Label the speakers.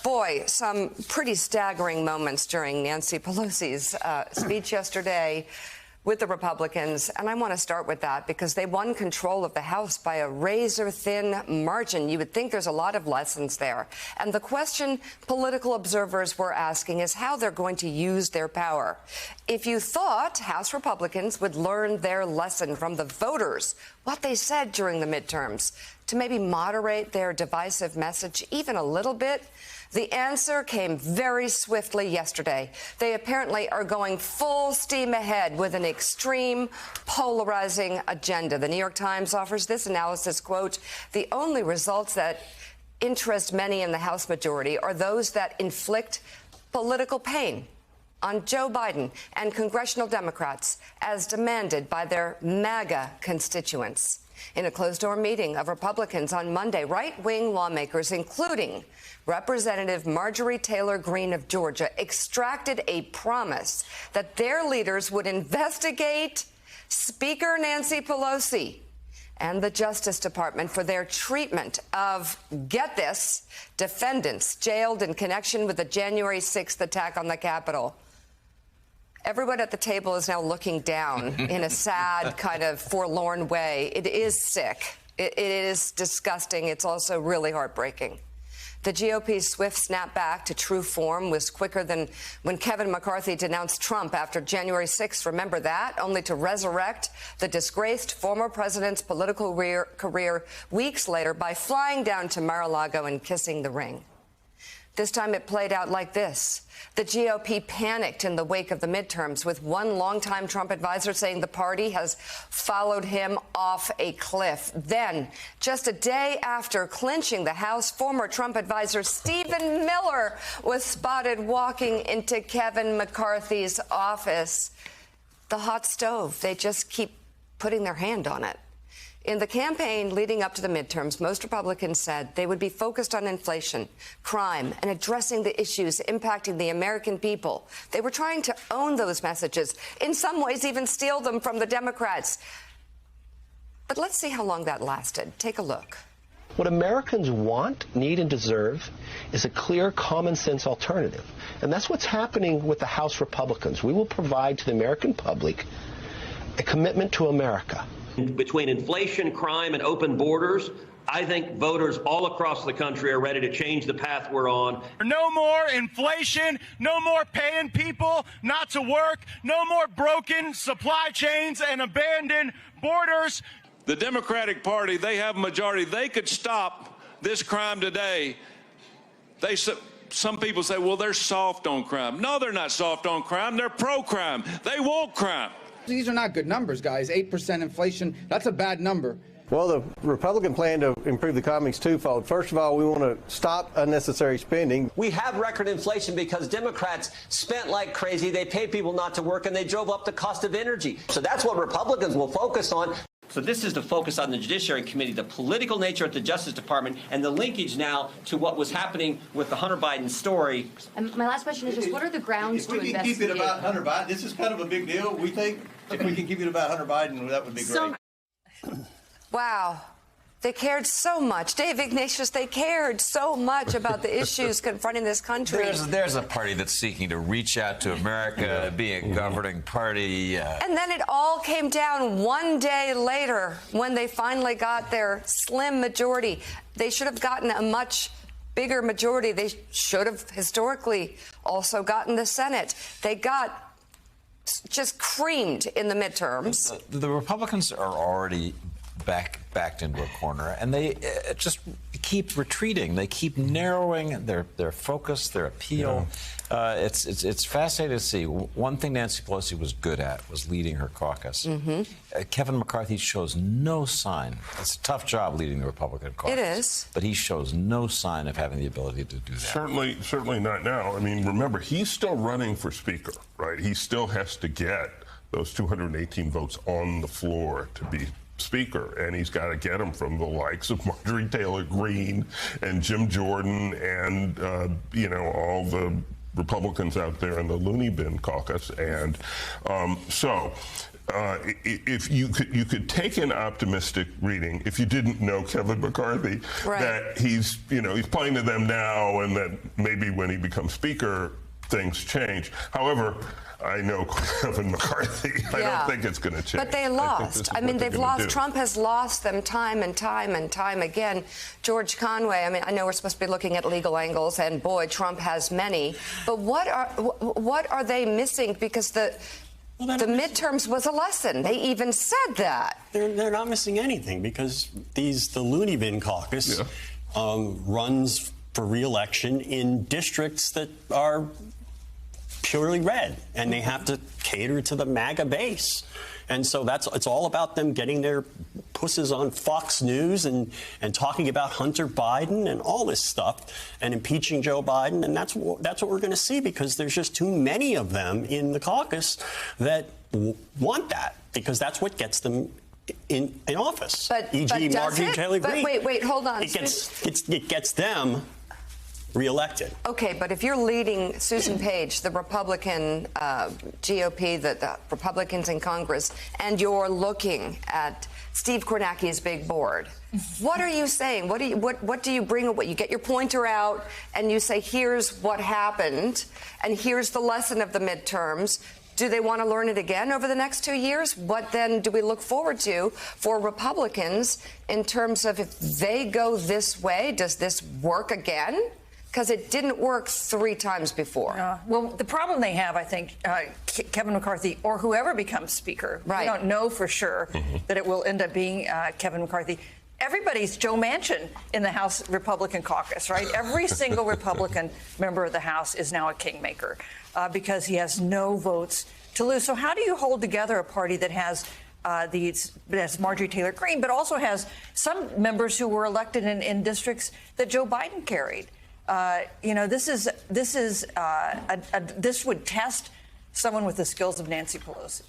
Speaker 1: Boy, some pretty staggering moments during Nancy Pelosi's speech yesterday with the Republicans. And I want to start with that because they won control of the House by a razor-thin margin. You would think there's a lot of lessons there. And the question political observers were asking is how they're going to use their power. If you thought House Republicans would learn their lesson from the voters, what they said during the midterms, to maybe moderate their divisive message even a little bit, the answer came very swiftly yesterday. They apparently are going full steam ahead with an extreme, polarizing agenda. The New York Times offers this analysis, quote, the only results that interest many in the House majority are those that inflict political pain on Joe Biden and congressional Democrats as demanded by their MAGA constituents. In a closed-door meeting of Republicans on Monday, right-wing lawmakers, including Representative Marjorie Taylor Greene of Georgia, extracted a promise that their leaders would investigate Speaker Nancy Pelosi and the Justice Department for their treatment of, get this, defendants jailed in connection with the January 6th attack on the Capitol. Everyone at the table is now looking down in a sad, kind of forlorn way. It is sick. It is disgusting. It's also really heartbreaking. The GOP's swift snapback to true form was quicker than when Kevin McCarthy denounced Trump after January 6th. Remember that? Only to resurrect the disgraced former president's political career weeks later by flying down to Mar-a-Lago and kissing the ring. This time it played out like this. The GOP panicked in the wake of the midterms, with one longtime Trump advisor saying the party has followed him off a cliff. Then, just a day after clinching the House, former Trump advisor Stephen Miller was spotted walking into Kevin McCarthy's office. The hot stove, they just keep putting their hand on it. In the campaign leading up to the midterms, most Republicans said they would be focused on inflation, crime, and addressing the issues impacting the American people. They were trying to own those messages, in some ways even steal them from the Democrats. But let's see how long that lasted. Take a look.
Speaker 2: What Americans want, need, and deserve is a clear, common-sense alternative. And that's what's happening with the House Republicans. We will provide to the American public a commitment to America.
Speaker 3: Between inflation, crime, and open borders, I think voters all across the country are ready to change the path we're on.
Speaker 4: No more inflation, no more paying people not to work, no more broken supply chains and abandoned borders.
Speaker 5: The Democratic Party, they have a majority. They could stop this crime today. Some people say, well, they're soft on crime. No, they're not soft on crime. They're pro-crime. They want crime.
Speaker 6: These are not good numbers, guys. 8% inflation, that's a bad number.
Speaker 7: Well, the Republican plan to improve the economy is twofold. First of all, we want to stop unnecessary spending.
Speaker 8: We have record inflation because Democrats spent like crazy. They paid people not to work, and they drove up the cost of energy. So that's what Republicans will focus on. So this is the focus on the Judiciary Committee, the political nature at the Justice Department, and the linkage now to what was happening with the Hunter Biden story.
Speaker 9: And my last question is just, what are the grounds to investigate?
Speaker 10: If we can keep it about Hunter Biden, this is kind of a big deal, we think. If we can keep it about Hunter Biden, that would be great.
Speaker 1: Wow. They cared so much. Dave Ignatius, they cared so much about the issues confronting this country.
Speaker 11: There's a party that's seeking to reach out to America, be a governing party.
Speaker 1: And then it all came down one day later when they finally got their slim majority. They should have gotten a much bigger majority. They should have historically also gotten the Senate. They got just creamed in the midterms.
Speaker 11: The Republicans are already backed into a corner, and they just keep retreating. They keep narrowing their focus, their appeal. Yeah. It's fascinating to see. One thing Nancy Pelosi was good at was leading her caucus. Kevin McCarthy shows no sign. It's a tough job leading the Republican caucus.
Speaker 1: It is.
Speaker 11: But he shows no sign of having the ability to do that.
Speaker 12: Certainly not now. I mean, remember, he's still running for Speaker, right? He still has to get those 218 votes on the floor to be Speaker, and he's got to get them from the likes of Marjorie Taylor Greene and Jim Jordan and, all the Republicans out there in the loony bin caucus. And so if you could take an optimistic reading if you didn't know Kevin McCarthy, that he's playing to them now, and that maybe when he becomes Speaker, things change. However, I know Kevin McCarthy. I don't think it's going to change.
Speaker 1: But they lost. I mean, they've lost. Trump has lost them time and time and time again. George Conway, I mean, I know we're supposed to be looking at legal angles, and boy, Trump has many. But what are they missing? Because the midterms was a lesson. They even said that.
Speaker 13: They're not missing anything, because the loony bin caucus runs for re-election in districts that are purely red, and they have to cater to the MAGA base. And so it's all about them getting their pusses on Fox News and talking about Hunter Biden and all this stuff and impeaching Joe Biden. And that's what we're going to see, because there's just too many of them in the caucus that want that, because that's what gets them in office. E.g. Marjorie Taylor Greene.
Speaker 1: But wait, hold on.
Speaker 13: It gets them reelected.
Speaker 1: Okay, but if you're leading Susan Page, the Republican GOP, the Republicans in Congress, and you're looking at Steve Kornacki's big board, what are you saying? What do you bring? What you get your pointer out and you say, here's what happened, and here's the lesson of the midterms. Do they want to learn it again over the next 2 years? What then do we look forward to for Republicans in terms of, if they go this way, does this work again? Because it didn't work 3 times before.
Speaker 14: Well, the problem they have, I think, Kevin McCarthy or whoever becomes Speaker, we don't know for sure that it will end up being Kevin McCarthy. Everybody's Joe Manchin in the House Republican caucus, right? Every single Republican member of the House is now a kingmaker because he has no votes to lose. So how do you hold together a party that has that's Marjorie Taylor Greene, but also has some members who were elected in districts that Joe Biden carried? This would test someone with the skills of Nancy Pelosi.